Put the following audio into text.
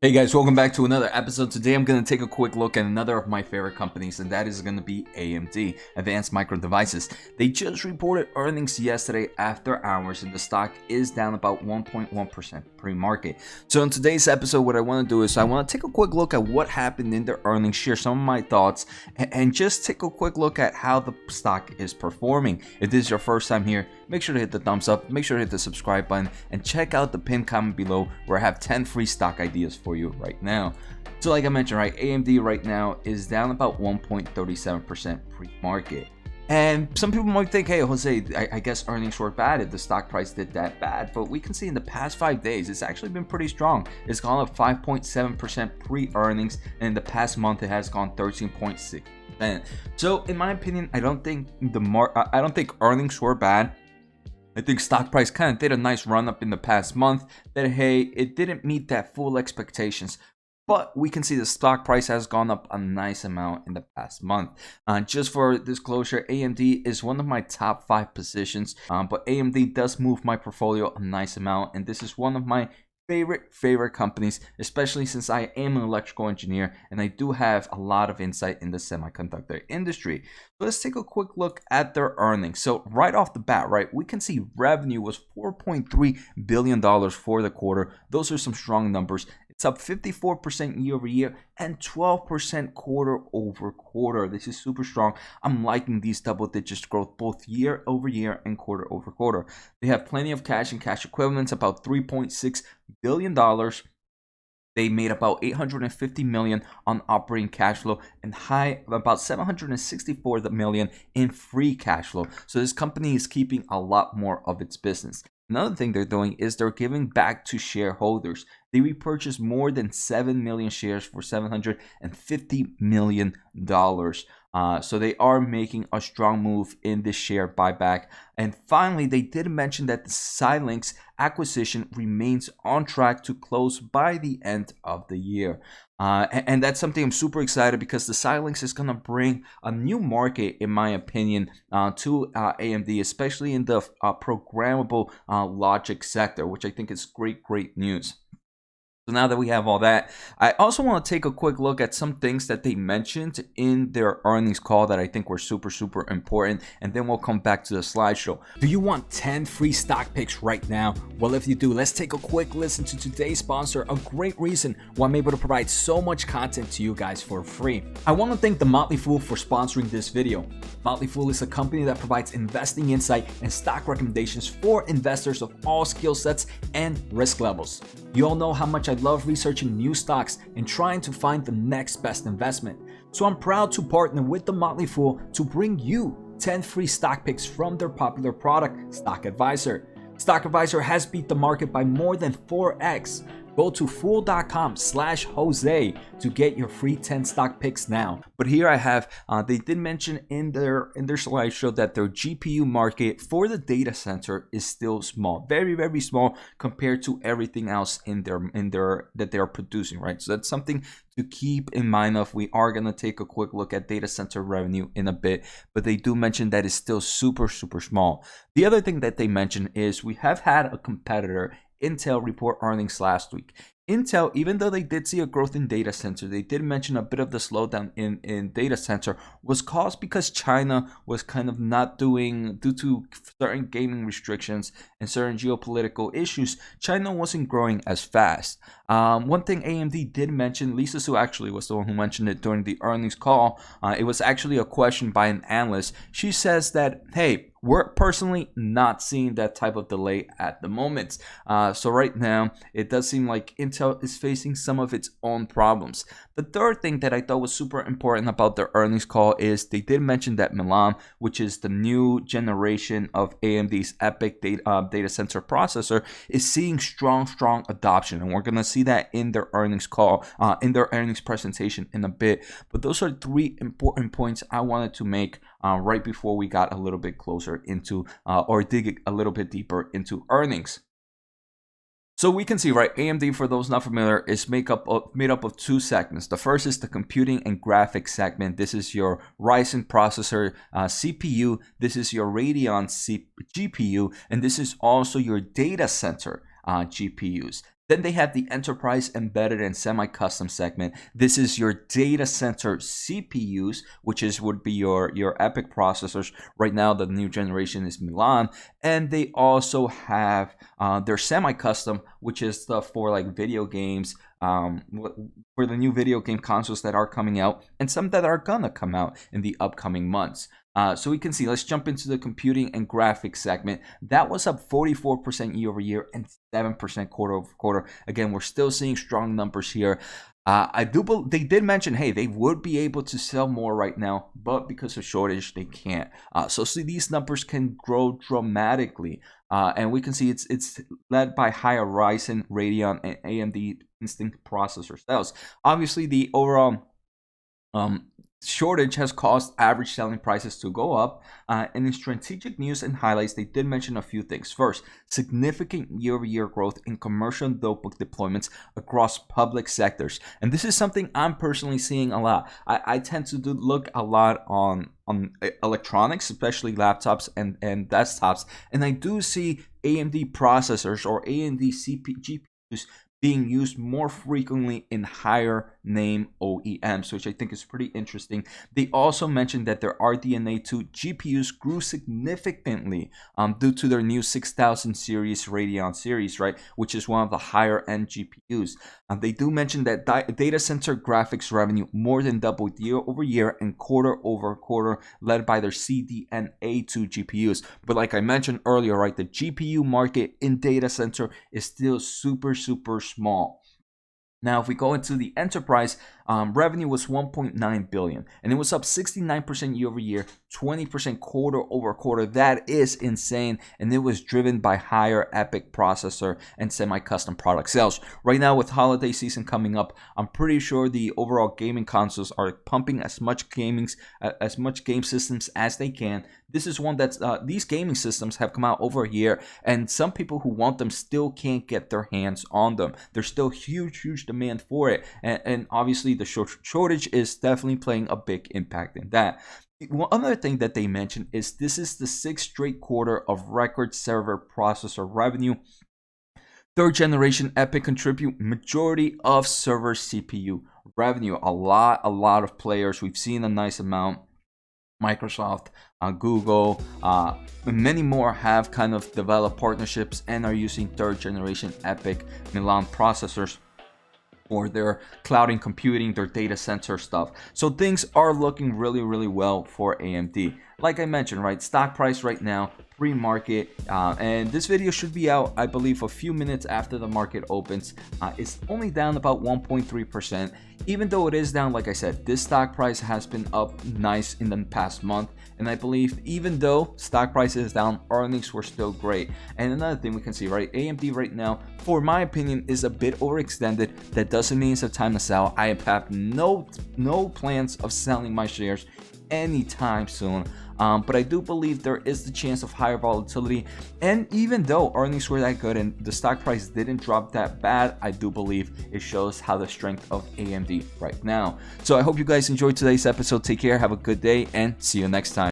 Hey guys, welcome back to another episode. Today I'm going to take a quick look at another of my favorite companies, and that is going to be AMD, Advanced Micro Devices. They just reported earnings yesterday after hours, and the stock is down about 1.1% pre-market. So in today's episode, what I want to do is I want to take a quick look at what happened in their earnings, share some of my thoughts, and just take a quick look at how the stock is performing. If this is your first time here, make sure to hit the thumbs up, make sure to hit the subscribe button, and check out the pinned comment below where I have 10 free stock ideas for you right now. So like I mentioned, right, AMD right now is down about 1.37% pre-market. And some people might think, hey, Jose, I guess earnings were bad if the stock price did that bad. But we can see in the past 5 days, it's actually been pretty strong. It's gone up 5.7% pre-earnings, and in the past month, it has gone 13.6%. So in my opinion, I don't think earnings were bad. I think stock price kind of did a nice run up in the past month that, hey, it didn't meet that full expectations. But we can see the stock price has gone up a nice amount in the past month. Just for disclosure, AMD is one of my top 5 positions, but AMD does move my portfolio a nice amount, and this is one of my favorite companies, especially since I am an electrical engineer and I do have a lot of insight in the semiconductor industry. So let's take a quick look at their earnings. So right off the bat, right, we can see revenue was $4.3 billion for the quarter. Those are some strong numbers. It's up 54% year over year and 12% quarter over quarter. This is super strong. I'm liking these double digit growth both year over year and quarter over quarter. They have plenty of cash and cash equivalents, about $3.6 billion. They made about $850 million on operating cash flow and about $764 million in free cash flow. So this company is keeping a lot more of its business. Another thing they're doing is they're giving back to shareholders. They repurchased more than 7 million shares for $750 million. So they are making a strong move in this share buyback. And finally, they did mention that the Xilinx acquisition remains on track to close by the end of the year. And that's something I'm super excited because the Xilinx is going to bring a new market, in my opinion, to AMD, especially in the programmable logic sector, which I think is great news. So now that we have all that, I also want to take a quick look at some things that they mentioned in their earnings call that I think were super important, and then we'll come back to the slideshow. Do you want 10 free stock picks right now? Well, if you do, let's take a quick listen to today's sponsor, a great reason why I'm able to provide so much content to you guys for free. I want to thank the Motley for sponsoring this video. Motley is a company that provides investing insight and stock recommendations for investors of all skill sets and risk levels. You all know how much I love researching new stocks and trying to find the next best investment. So I'm proud to partner with the Motley Fool to bring you 10 free stock picks from their popular product, Stock Advisor. Stock Advisor has beat the market by more than 4x. Go to fool.com/Jose to get your free 10 stock picks now. But here I have, they did mention in their slideshow that their GPU market for the data center is still small, very small compared to everything else in their that they are producing, right? So that's something to keep in mind. We are going to take a quick look at data center revenue in a bit, but they do mention that it's still super small. The other thing that they mentioned is we have had a competitor, Intel, report earnings last week. Intel, even though they did see a growth in data center, they did mention a bit of the slowdown in data center was caused because China was kind of not doing, due to certain gaming restrictions and certain geopolitical issues, China wasn't growing as fast. One thing AMD did mention, Lisa Su actually was the one who mentioned it during the earnings call. It was actually a question by an analyst. She says that, hey, we're personally not seeing that type of delay at the moment. So right now, it does seem like Intel is facing some of its own problems. The third thing that I thought was super important about their earnings call is they did mention that Milan, which is the new generation of AMD's EPYC data center processor, is seeing strong adoption. And we're going to see that in their earnings call, in their earnings presentation in a bit. But those are 3 important points I wanted to make right before we got a little bit closer into or dig a little bit deeper into earnings. So we can see, right, AMD, for those not familiar, is made up of 2 segments. The first is the computing and graphics segment. This is your Ryzen processor CPU. This is your Radeon GPU, and this is also your data center GPUs. Then they have the enterprise, embedded, and semi-custom segment. This is your data center CPUs, which would be your EPYC processors. Right now, the new generation is Milan. And they also have their semi-custom, which is stuff for like video games, for the new video game consoles that are coming out, and some that are gonna come out in the upcoming months. So we can see, let's jump into the computing and graphics segment. That was up 44% year over year and 7% quarter over quarter. Again, we're still seeing strong numbers here. They did mention, hey, they would be able to sell more right now, but because of shortage, they can't. So see, these numbers can grow dramatically. And we can see it's led by higher Ryzen, Radeon, and AMD Instinct processor sales. Obviously, the overall shortage has caused average selling prices to go up. And in strategic news and highlights, they did mention a few things. First, significant year-over-year growth in commercial notebook deployments across public sectors. And this is something I'm personally seeing a lot. I tend to look a lot on electronics, especially laptops and desktops. And I do see AMD processors or AMD GPUs being used more frequently in higher name OEMs, which I think is pretty interesting. They also mentioned that their RDNA 2 GPUs grew significantly due to their new 6000 series Radeon series, right, which is one of the higher end GPUs. They do mention that data center graphics revenue more than doubled year over year and quarter over quarter, led by their CDNA 2 GPUs. But like I mentioned earlier, right, the GPU market in data center is still super small. Now, if we go into the enterprise, revenue was $1.9 billion, and it was up 69% year over year, 20% quarter over quarter. That is insane, and it was driven by higher EPYC processor and semi-custom product sales. Right now, with holiday season coming up, I'm pretty sure the overall gaming consoles are pumping as much game systems as they can. This is one that's these gaming systems have come out over a year, and some people who want them still can't get their hands on them. There's still huge demand for it, and obviously the shortage is definitely playing a big impact in that. One other thing that they mentioned is this is the 6th straight quarter of record server processor revenue. Third generation EPYC contribute majority of server CPU revenue. A lot of players. We've seen a nice amount. Microsoft, Google, and many more have kind of developed partnerships and are using third generation EPYC Milan processors for their cloud and computing, their data center stuff. So things are looking really well for AMD. Like I mentioned, right, stock price right now, pre-market, and this video should be out, I believe, a few minutes after the market opens. It's only down about 1.3%. Even though it is down, like I said, this stock price has been up nice in the past month, and I believe even though stock price is down, earnings were still great. And another thing we can see, right, AMD right now, for my opinion, is a bit overextended. That doesn't mean it's a time to sell. I have no plans of selling my shares anytime soon. But I do believe there is the chance of higher volatility, and even though earnings were that good and the stock price didn't drop that bad, I do believe it shows how the strength of AMD right now. So I hope you guys enjoyed today's episode. Take care, have a good day, and see you next time.